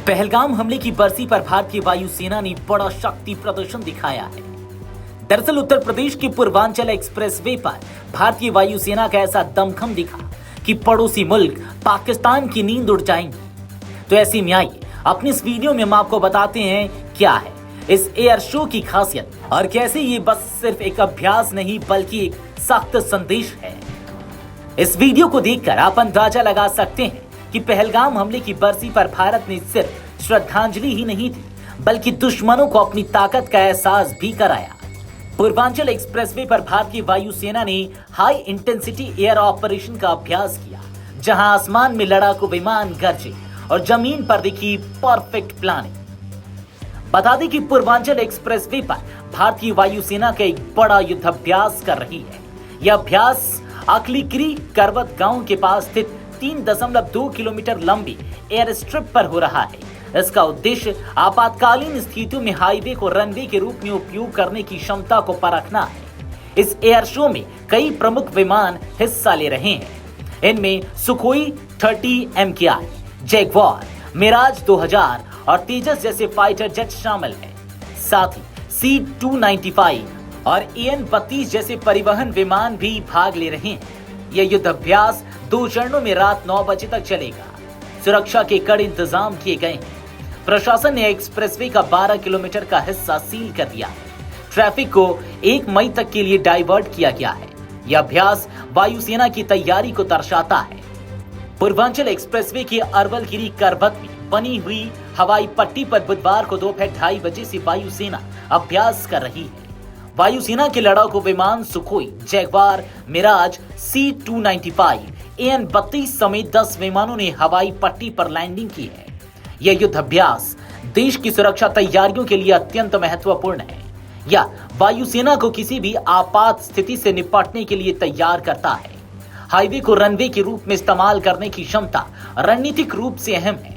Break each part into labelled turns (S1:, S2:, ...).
S1: पहलगाम हमले की बरसी पर भारतीय वायुसेना ने बड़ा शक्ति प्रदर्शन दिखाया है। दरअसल उत्तर प्रदेश के पूर्वांचल एक्सप्रेसवे पर भारतीय वायुसेना का ऐसा दमखम दिखा कि पड़ोसी मुल्क पाकिस्तान की नींद उड़ जाएंगी। तो ऐसे में आइए अपनी इस वीडियो में हम आपको बताते हैं क्या है इस एयर शो की खासियत और कैसे ये बस सिर्फ एक अभ्यास नहीं बल्कि एक सख्त संदेश है। इस वीडियो को देखकर आप अंदाजा लगा सकते हैं कि पहलगाम हमले की बरसी पर भारत ने सिर्फ श्रद्धांजलि ही नहीं दी बल्कि दुश्मनों को अपनी ताकत का एहसास भी कराया। पूर्वांचल एक्सप्रेसवे पर भारतीय वायुसेना ने हाई इंटेंसिटी एयर ऑपरेशन का अभ्यास किया, जहां आसमान में लड़ाकू विमान गरजे और जमीन पर दिखी परफेक्ट प्लानिंग। बता दें कि पूर्वांचल एक्सप्रेसवे पर भारतीय वायुसेना का एक बड़ा युद्धाभ्यास कर रही है। यह अभ्यास अकलीकरी करवत गांव के पास स्थित 3.2 किलोमीटर लंबी एयर स्ट्रिप पर हो रहा है। इसका उद्देश्य आपातकालीन स्थितियों में हाईवे को रनवे के रूप में उपयोग करने की क्षमता को परखना है। इस एयर शो में कई प्रमुख विमान हिस्सा ले रहे हैं। इनमें सुखोई 30 MKI, जैगवार, मिराज 2000 और तेजस जैसे फाइटर जेट शामिल हैं। साथ ही C-295 और AN-32 जैसे परिवहन विमान भी भाग ले रहे हैं। यह युद्ध अभ्यास 2 चरणों में रात 9 बजे तक चलेगा। सुरक्षा के कड़े इंतजाम किए गए हैं। प्रशासन ने एक्सप्रेसवे का 12 किलोमीटर का हिस्सा सील कर दिया है। ट्रैफिक को 1 मई तक के लिए डाइवर्ट किया गया है। यह अभ्यास वायुसेना की तैयारी को दर्शाता है। पूर्वांचल एक्सप्रेसवे के अरवलगिरी करवत में बनी हुई हवाई पट्टी पर बुधवार को दोपहर 2:30 बजे से वायुसेना अभ्यास कर रही है। वायुसेना के लड़ाकू विमान Sukhoi, Jaguar, Miraj, C-295, AN-32 समेत 10 विमानों ने हवाई पट्टी पर लैंडिंग की है। यह युद्ध अभ्यास देश की सुरक्षा तैयारियों के लिए अत्यंत महत्वपूर्ण है। यह वायुसेना को किसी भी आपात स्थिति से निपटने के लिए तैयार करता है। हाईवे को रनवे के रूप में इस्तेमाल करने की क्षमता रणनीतिक रूप से अहम है।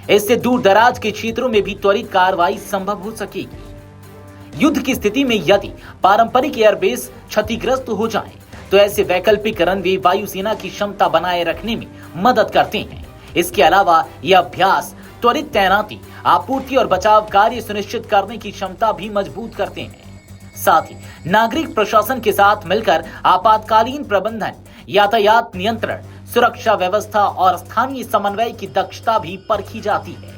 S1: इससे दूर दराज के क्षेत्रों में भी त्वरित कार्रवाई संभव हो सकेगी। युद्ध की स्थिति में यदि पारंपरिक एयरबेस क्षतिग्रस्त हो जाएं, तो ऐसे वैकल्पिक रनवे वायुसेना की क्षमता बनाए रखने में मदद करते हैं। इसके अलावा यह अभ्यास त्वरित तैनाती, आपूर्ति और बचाव कार्य सुनिश्चित करने की क्षमता भी मजबूत करते हैं। साथ ही नागरिक प्रशासन के साथ मिलकर आपातकालीन प्रबंधन, यातायात नियंत्रण, सुरक्षा व्यवस्था और स्थानीय समन्वय की दक्षता भी परखी जाती है।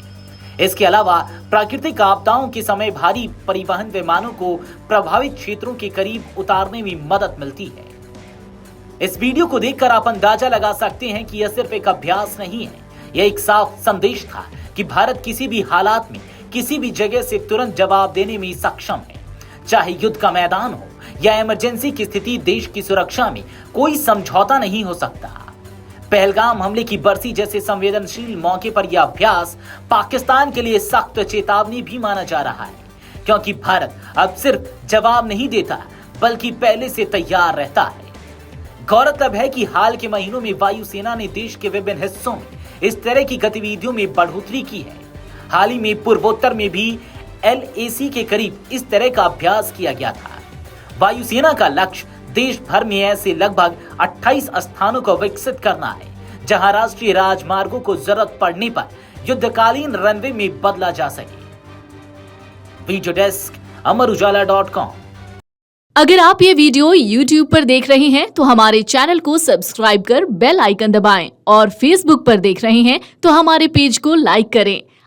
S1: इसके अलावा प्राकृतिक आपदाओं के समय भारी परिवहन विमानों को प्रभावित क्षेत्रों के करीब उतारने में मदद मिलती है। इस वीडियो को देखकर आप अंदाजा लगा सकते हैं कि यह सिर्फ एक अभ्यास नहीं है, यह एक साफ संदेश था कि भारत किसी भी हालात में किसी भी जगह से तुरंत जवाब देने में सक्षम है। चाहे युद्ध का मैदान हो या इमरजेंसी की स्थिति, देश की सुरक्षा में कोई समझौता नहीं हो सकता। पहलगाम हमले की बरसी जैसे संवेदनशील मौके पर यह अभ्यास पाकिस्तान के लिए सख्त चेतावनी भी माना जा रहा है, क्योंकि भारत अब सिर्फ जवाब नहीं देता बल्कि पहले से तैयार रहता है। गौरतलब है कि हाल के महीनों में वायुसेना ने देश के विभिन्न हिस्सों में इस तरह की गतिविधियों में बढ़ोतरी की है। हाल ही में पूर्वोत्तर में भी LAC के करीब इस तरह का अभ्यास किया गया था। वायुसेना का लक्ष्य देश भर में ऐसे लगभग 28 स्थानों को विकसित करना है, जहां राष्ट्रीय राजमार्गों को जरूरत पड़ने पर युद्धकालीन रनवे में बदला जा सके। Video desk Amar Ujala dot com.
S2: अगर आप ये वीडियो YouTube पर देख रहे हैं तो हमारे चैनल को सब्सक्राइब कर बेल आइकन दबाएं और Facebook पर देख रहे हैं तो हमारे पेज को लाइक करें।